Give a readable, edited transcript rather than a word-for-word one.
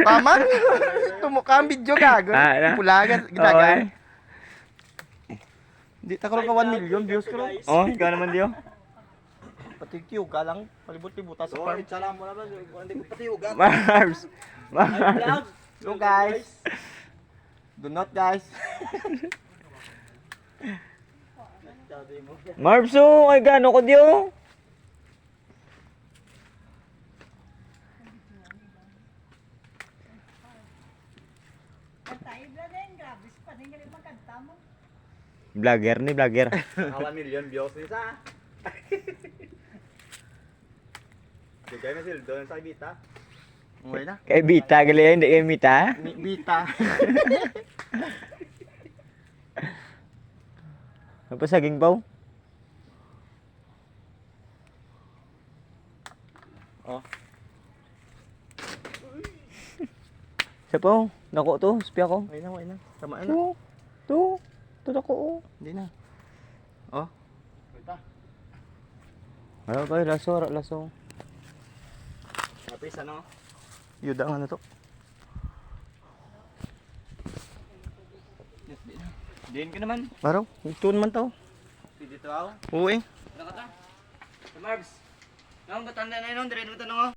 Tama? Tumukha ang video gago. Pulagan, ginagaan. Hindi ta ko ka 1 million views ko. Oh, ikaw naman Dio. Pati Q ka lang, palibot-libot sa farm. Salam mo naman, hindi ko pati ugat. Marbs. Marbs. Go guys. Do not guys. Marbs oh, ay gano ko Dio. Vlogger ni vlogger. 1 million views ni sa. Bigay na sila doon sa Ibita. Okay na. Kay Bita gali hindi kay Mita. Bita. Apa saging pau? Oh. Siapa? Nako to, spi ako. Okay na. Tama na. Tu. Tu nako. Hindi na. Oh. Ano ba laso. Kapis ano? Yuda nga na to. Din ka naman. Baro, ito naman to. Dito ako. Oo eh. Nakata. Marbs. Nang batanda na yun, dire mo tanong oh.